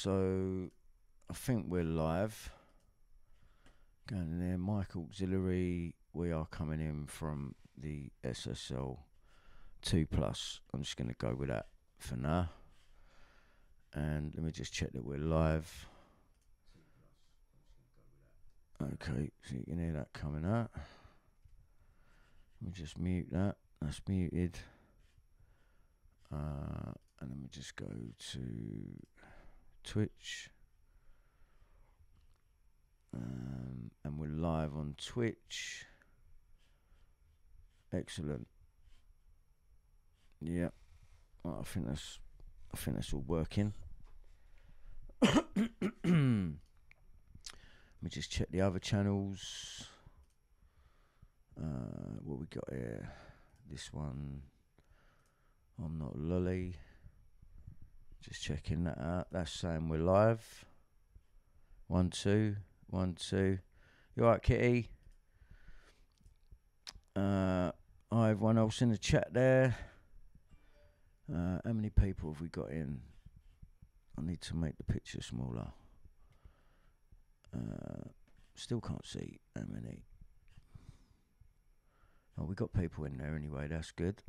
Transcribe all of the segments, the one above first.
So I think we're live. Going in there, Mike Auxiliary. We are coming in from the SSL 2 Plus. I'm just going to go with that for now. And let me just check that we're live. Okay, so you can hear that coming out. Let me just mute that. That's muted. And let me just go to Twitch. And we're live on Twitch. Excellent. Yeah. Well, I think that's all working. Let me just check the other channels. What we got here? This one. I'm Not Lolly. Just checking that out. That's saying we're live. 1, 2, 1, 2. You alright, Kitty? Hi, everyone else in the chat there. How many people have we got in? I need to make the picture smaller. Still can't see how many. Oh, we got people in there anyway. That's good.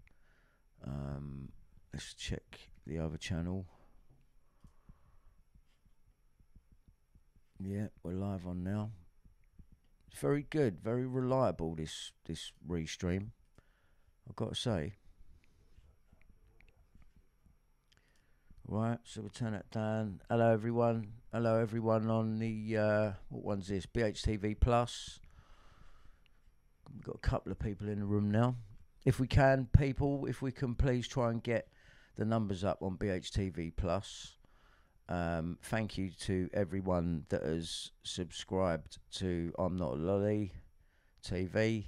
Let's check the other channel. Yeah, we're live on now. It's very good, very reliable, this restream, I've got to say. Right, so we'll turn that down. Hello everyone. Hello everyone on the, what one's this? BHTV Plus. We've got a couple of people in the room now. If we can, people, if we can please try and get the numbers up on BHTV Plus. Thank you to everyone that has subscribed to I'm Not a Lolly TV,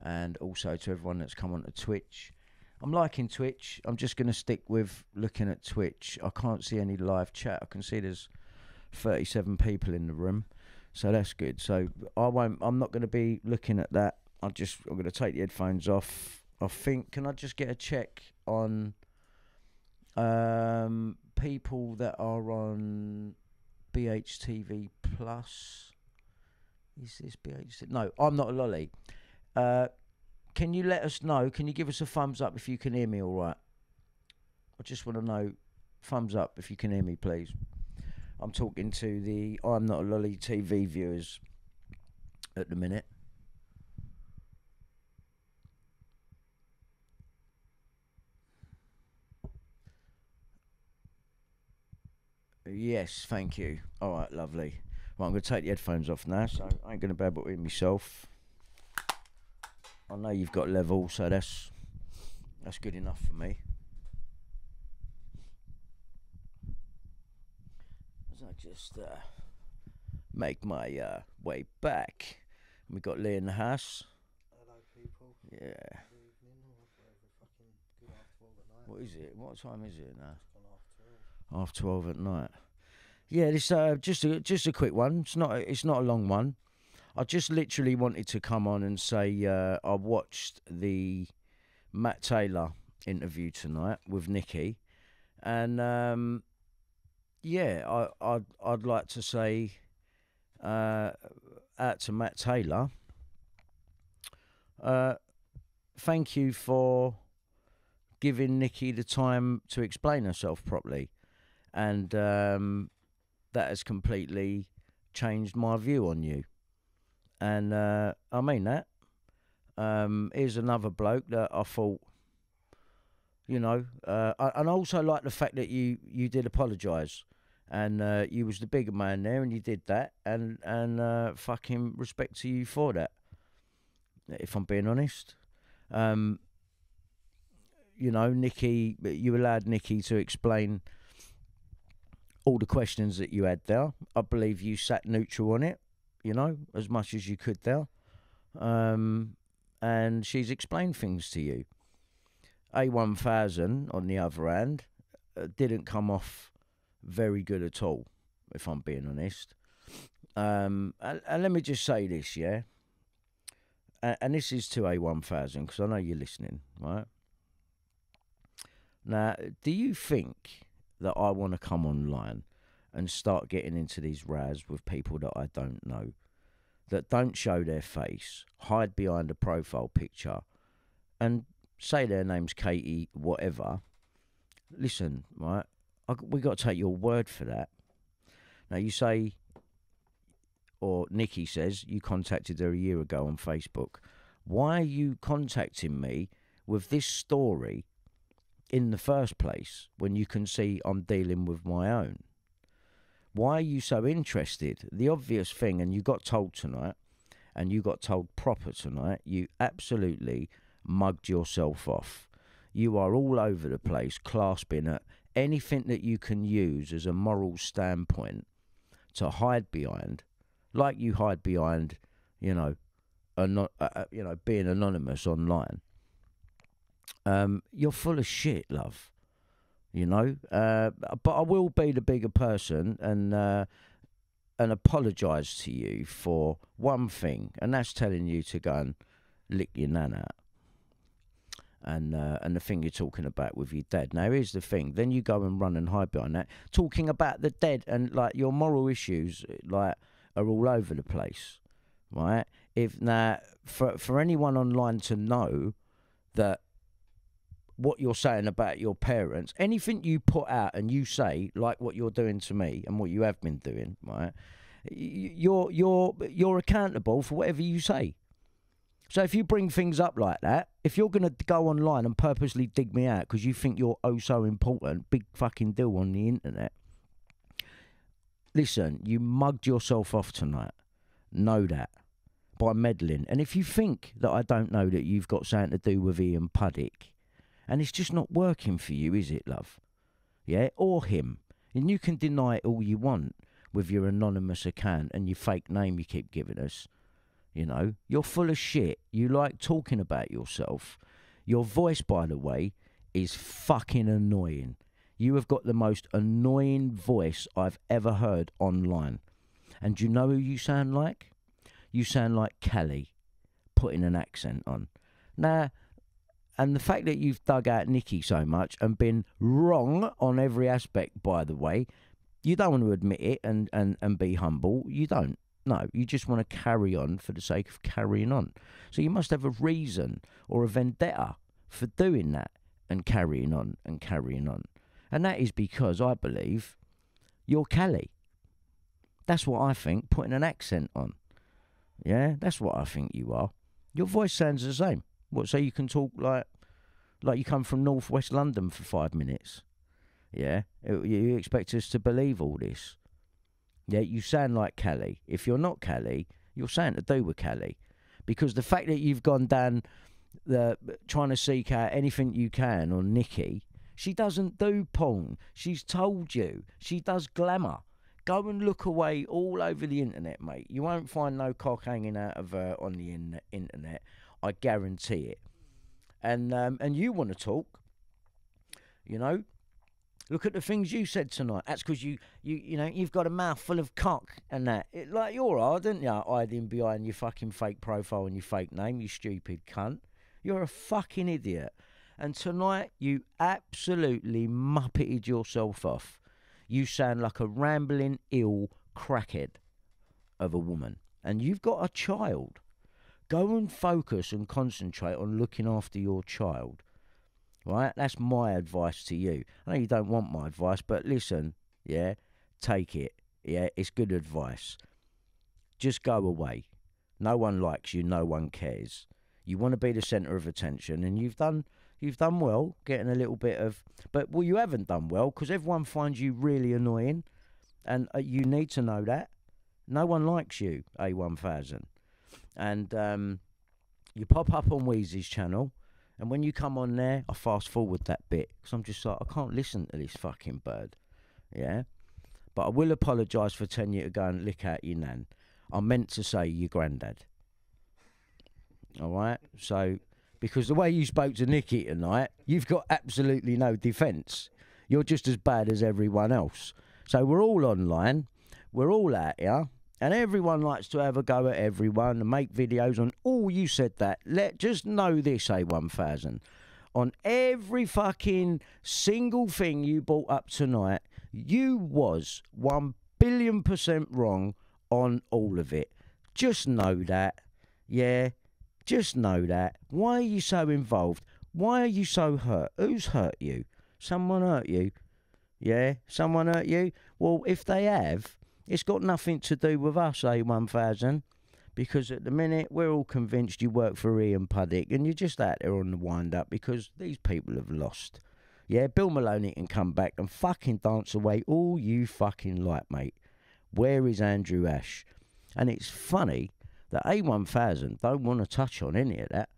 and also to everyone that's come onto Twitch. I'm liking Twitch. I'm just going to stick with looking at Twitch. I can't see any live chat. I can see there's 37 people in the room, so that's good. So I'm not going to be looking at that. I'm going to take the headphones off. I think, can I just get a check on people that are on BHTV Plus? Is this BHTV? No, I'm Not a Lolly. Can you let us know? Can you give us a thumbs up if you can hear me all right? I just want to know, thumbs up if you can hear me, please. I'm talking to the I'm Not a Lolly TV viewers at the minute. Yes, thank you. All right, lovely. Well, I'm going to take the headphones off now, so I ain't going to be able to hear myself. I know you've got level, so that's good enough for me. As I just make my way back. We got Lee in the house. Hello, people. Yeah. Good evening, or whatever, fucking good after 12 at night. What is it? What time is it now? It's gone Half 12 at night. Yeah, this just a quick one. It's not a long one. I just literally wanted to come on and say I watched the Matt Taylor interview tonight with Nikki, and yeah, I'd like to say out to Matt Taylor, thank you for giving Nikki the time to explain herself properly, and that has completely changed my view on you. And I mean that. Here's another bloke that I thought, you know, and I also like the fact that you did apologise, and you was the bigger man there, and you did that, and fucking respect to you for that. If I'm being honest, you know, Nikki, you allowed Nikki to explain all the questions that you had there. I believe you sat neutral on it, you know, as much as you could there. And she's explained things to you. A1000, on the other hand, didn't come off very good at all, if I'm being honest. And let me just say this, yeah? And this is to A1000, because I know you're listening, right? Now, do you think that I want to come online and start getting into these rows with people that I don't know, that don't show their face, hide behind a profile picture, and say their name's Katie, whatever. Listen, right, we got to take your word for that. Now, you say, or Nikki says, you contacted her a year ago on Facebook. Why are you contacting me with this story in the first place when you can see I'm dealing with my own? Why are you so interested? The obvious thing, and you got told tonight, and you got told proper tonight, you absolutely mugged yourself off. You are all over the place, clasping at anything that you can use as a moral standpoint to hide behind, like you hide behind, you know, being anonymous online. You're full of shit, love. You know, but I will be the bigger person and apologise to you for one thing, and that's telling you to go and lick your nan out. And the thing you're talking about with your dad. Now, here's the thing. Then you go and run and hide behind that, talking about the dead, and like your moral issues, like, are all over the place, right? If now, for anyone online to know that what you're saying about your parents, anything you put out and you say, like what you're doing to me and what you have been doing, right? You're accountable for whatever you say. So if you bring things up like that, if you're going to go online and purposely dig me out because you think you're oh so important, big fucking deal on the internet, listen, you mugged yourself off tonight. Know that. By meddling. And if you think that I don't know that you've got something to do with Ian Puddick, and it's just not working for you, is it, love? Yeah? Or him. And you can deny it all you want with your anonymous account and your fake name you keep giving us. You know, you're full of shit. You like talking about yourself. Your voice, by the way, is fucking annoying. You have got the most annoying voice I've ever heard online. And do you know who you sound like? You sound like Kelly, putting an accent on. Now, and the fact that you've dug out Nikki so much and been wrong on every aspect, by the way, you don't want to admit it and be humble. You don't. No, you just want to carry on for the sake of carrying on. So you must have a reason or a vendetta for doing that and carrying on and carrying on. And that is because I believe you're Kelly. That's what I think, putting an accent on. Yeah, that's what I think you are. Your voice sounds the same. What, so you can talk like you come from northwest London for 5 minutes? Yeah, you expect us to believe all this? Yeah, you sound like Kelly. If you're not Kelly, you're something to do with Kelly. Because the fact that you've gone down trying to seek out anything you can on Nikki, she doesn't do porn. She's told you. She does glamour. Go and look away all over the internet, mate. You won't find no cock hanging out of her on the internet. I guarantee it. And you want to talk, you know? Look at the things you said tonight. That's because you've got a mouth full of cock and that. Like you're hard, aren't you? Hiding behind your fucking fake profile and your fake name, you stupid cunt. You're a fucking idiot. And tonight you absolutely muppeted yourself off. You sound like a rambling, ill crackhead of a woman. And you've got a child. Go and focus and concentrate on looking after your child. Right? That's my advice to you. I know you don't want my advice, but listen, yeah, take it. Yeah, it's good advice. Just go away. No one likes you, no one cares. You want to be the centre of attention, and you've done well getting a little bit of, but well, you haven't done well because everyone finds you really annoying, and you need to know that. No one likes you, A1000. And you pop up on Wheezy's channel. And when you come on there, I fast forward that bit because I'm just like, I can't listen to this fucking bird. Yeah? But I will apologise for telling you to go and lick out your nan. I meant to say your granddad. All right? So, because the way you spoke to Nikki tonight, you've got absolutely no defence. You're just as bad as everyone else. So we're all online. We're all out here. And everyone likes to have a go at everyone and make videos on, oh, you said that. Just know this, A1000. On every fucking single thing you brought up tonight, You was 1,000,000,000% wrong on all of it. Just know that. Yeah, just know that. Why are you so involved? Why are you so hurt? Who's hurt you? Someone hurt you? Yeah, someone hurt you? Well, if they have, it's got nothing to do with us, A1000. Because at the minute, we're all convinced you work for Ian Puddick and you're just out there on the wind-up because these people have lost. Yeah, Bill Maloney can come back and fucking dance away all you fucking like, mate. Where is Andrew Ash? And it's funny that A1000 don't want to touch on any of that.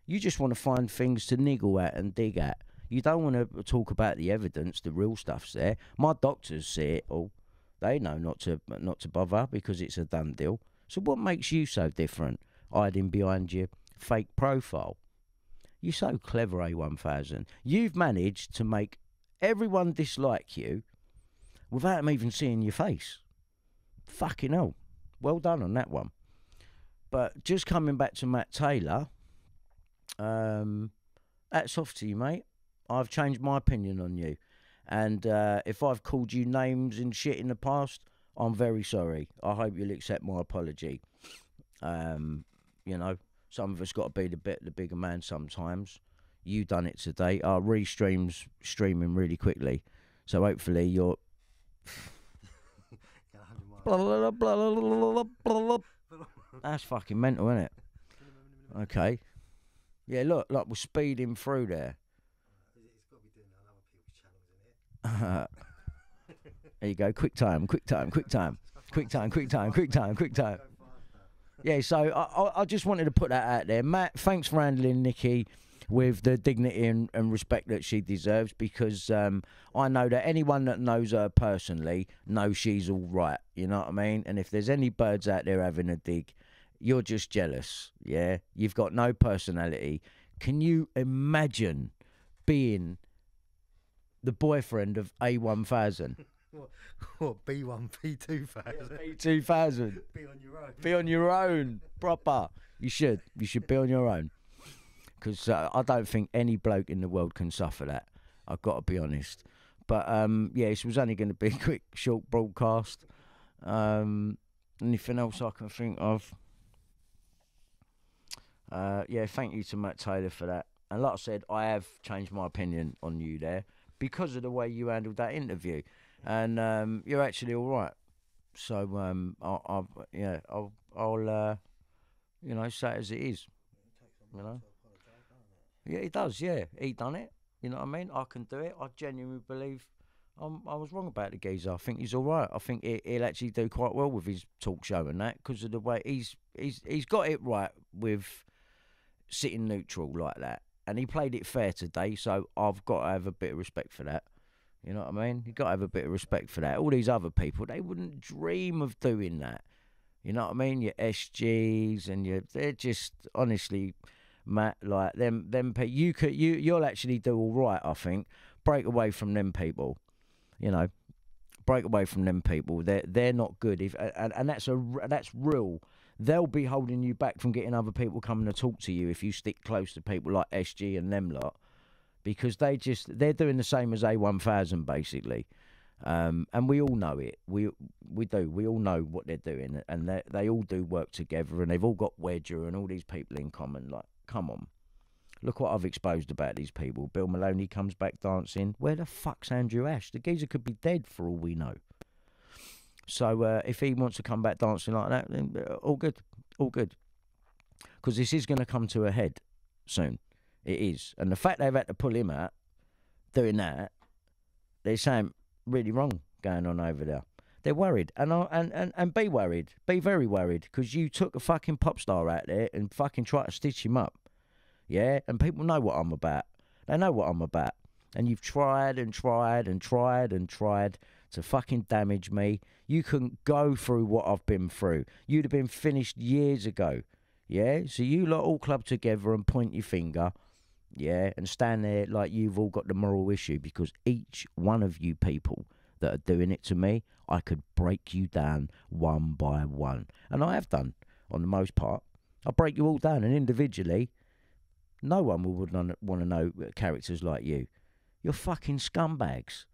You just want to find things to niggle at and dig at. You don't want to talk about the evidence, the real stuff's there. My doctors see it all. They know not to bother because it's a done deal. So what makes you so different, hiding behind your fake profile? You're so clever, A1000. You've managed to make everyone dislike you without them even seeing your face. Fucking hell. Well done on that one. But just coming back to Matt Taylor, hats off to you, mate. I've changed my opinion on you. And if I've called you names and shit in the past, I'm very sorry. I hope you'll accept my apology. You know, some of us got to be the bigger man sometimes. You done it today. Our restream's streaming really quickly. So hopefully you're... That's fucking mental, isn't it? Okay. Yeah, look, like we're speeding through there. It's got to be doing that on other people's channels, isn't it? There you go. Quick time. Yeah, so I just wanted to put that out there. Matt, thanks for handling Nikki with the dignity and respect that she deserves, because I know that anyone that knows her personally knows she's all right. You know what I mean? And if there's any birds out there having a dig, you're just jealous, yeah? You've got no personality. Can you imagine being the boyfriend of A1000? What, B1, B2000? B2000. Be on your own. Be on your own, proper. You should be on your own. Because I don't think any bloke in the world can suffer that. I've got to be honest. But, yeah, this was only going to be a quick, short broadcast. Anything else I can think of? Yeah, thank you to Matt Taylor for that. And like I said, I have changed my opinion on you there because of the way you handled that interview. And you're actually all right. So I'll you know, say it as it is. You know. Yeah, he does. Yeah, he done it. You know what I mean? I can do it. I genuinely believe I was wrong about the geezer. I think he's all right. I think he'll actually do quite well with his talk show and that, because of the way he's got it right with sitting neutral like that. And he played it fair today, so I've got to have a bit of respect for that. You know what I mean? You've got to have a bit of respect for that. All these other people, they wouldn't dream of doing that. You know what I mean? Your SGs and they're just, honestly, Matt, like them you'll actually do all right, I think. Break away from them people. You know, break away from them people. They're not good. And that's real. They'll be holding you back from getting other people coming to talk to you if you stick close to people like SG and them lot, because they're doing the same as A1000 basically, and we all know it. We all know what they're doing, and they all do work together, and they've all got Wedger and all these people in common. Like, come on, look what I've exposed about these people. Bill Maloney comes back dancing. Where the fuck's Andrew Ash? The geezer could be dead for all we know. So if he wants to come back dancing like that, then all good. Because this is going to come to a head soon. It is. And the fact they've had to pull him out doing that, there's something really wrong going on over there. They're worried. And be worried. Be very worried. Because you took a fucking pop star out there and fucking tried to stitch him up. Yeah? And people know what I'm about. They know what I'm about. And you've tried and tried and tried and tried to fucking damage me. You couldn't go through what I've been through. You'd have been finished years ago. Yeah? So you lot all club together and point your finger. Yeah? And stand there like you've all got the moral issue, because each one of you people that are doing it to me, I could break you down one by one. And I have done, on the most part. I'll break you all down, and individually, no one would want to know characters like you. You're fucking scumbags.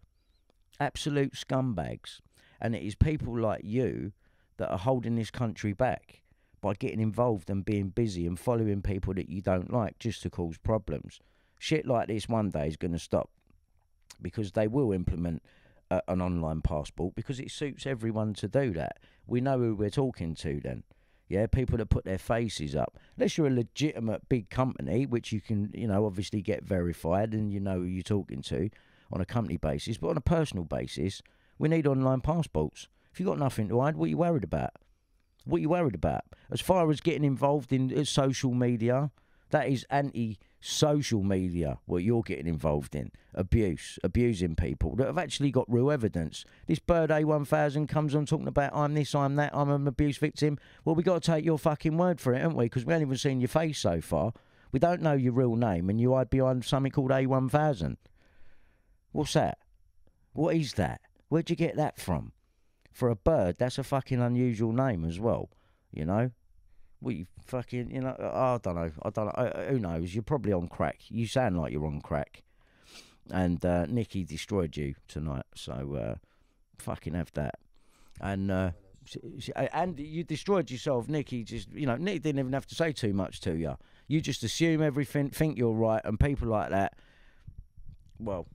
absolute scumbags. And it is people like you that are holding this country back by getting involved and being busy and following people that you don't like just to cause problems. Shit like this one day is going to stop, because they will implement an online passport, because it suits everyone to do that. We know who we're talking to then. Yeah, people that put their faces up. Unless you're a legitimate big company, which you can, obviously get verified and you know who you're talking to on a company basis. But on a personal basis, we need online passports. If you've got nothing to hide, what are you worried about? What are you worried about? As far as getting involved in social media, that is anti-social media, what you're getting involved in. Abusing people that have actually got real evidence. This Bird A1000 comes on talking about, I'm this, I'm that, I'm an abuse victim. Well, we got to take your fucking word for it, haven't we? Because we haven't even seen your face so far. We don't know your real name, and you hide behind something called A1000. What's that? What is that? Where'd you get that from? For a bird, that's a fucking unusual name as well, We fucking, I don't know. Who knows? You're probably on crack. You sound like you're on crack. And Nikki destroyed you tonight, so fucking have that. And and you destroyed yourself, Nikki. Just, Nikki didn't even have to say too much to you. You just assume everything, think you're right, and people like that, well,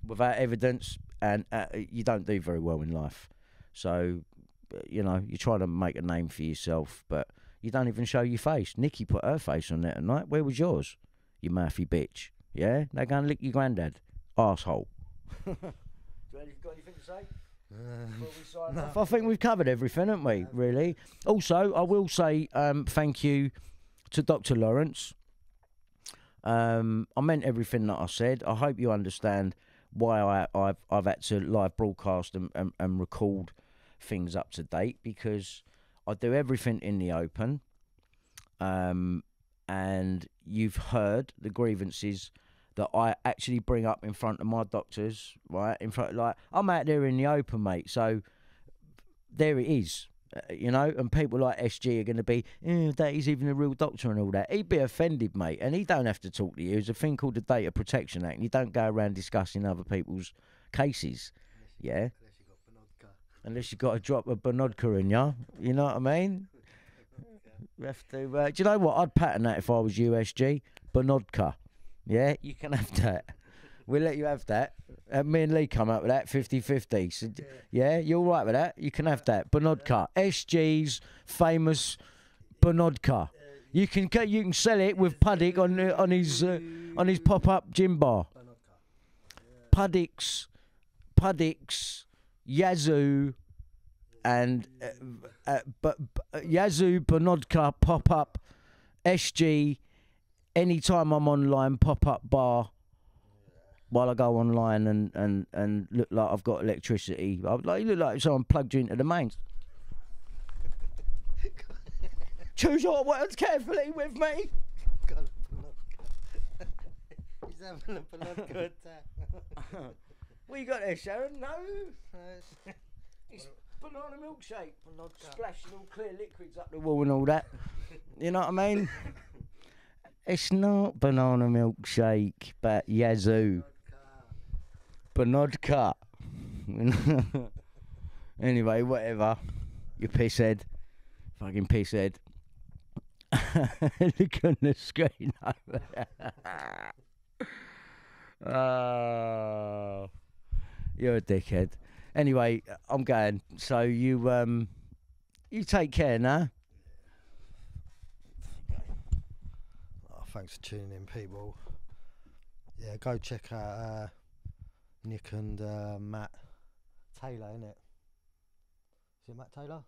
without evidence, and you don't do very well in life. So, you're trying to make a name for yourself, but you don't even show your face. Nikki put her face on there tonight. Where was yours, you mouthy bitch? Yeah? They're going to lick your granddad. Arsehole. Got anything to say? Before we sign off? I think we've covered everything, haven't we, really? Also, I will say thank you to Dr. Lawrence. I meant everything that I said. I hope you understand why I've had to live broadcast and record things up to date, because I do everything in the open, and you've heard the grievances that I actually bring up in front of my doctors, right? I'm out there in the open, mate, so there it is, and people like SG are going to be, that he's even a real doctor and all that. He'd be offended, mate, and he don't have to talk to you. There's a thing called the Data Protection Act, and you don't go around discussing other people's cases, yeah? Unless you got to drop a Bonodka in ya, you know what I mean? You have to. Do you know what? I'd pattern that if I was USG. Bonodka, yeah, you can have that. We'll let you have that. Me and Lee come up with that 50-50. So, yeah, you're all right with that? You can have that. Bonodka, SG's famous Bonodka. You can sell it with Puddick on his pop-up gym bar. Puddick's Yazoo and Yazoo Bonodka pop-up SG. Anytime I'm online, pop-up bar. While I go online and look like I've got electricity, you look like someone plugged you into the mains. Choose your words carefully with me. He's having a Bonodka attack. What you got there, Sharon? No? It's banana milkshake. Splashing all clear liquids up the wall and all that. You know what I mean? It's not banana milkshake, but Yazoo. Bonodka. Anyway, whatever. You pisshead. Fucking pisshead. Look on the screen over there. Oh, you're a dickhead. Anyway, I'm going. So you take care now. Oh, thanks for tuning in, people. Yeah, go check out Nick and Matt Taylor, innit? Is it Matt Taylor?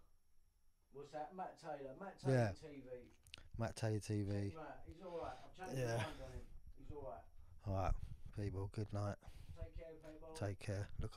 What's that? Matt Taylor. Matt Taylor TV. Matt Taylor TV. He's alright. I've changed my mind on him. He's alright. Alright, people, good night. Take care, people. Take care. Look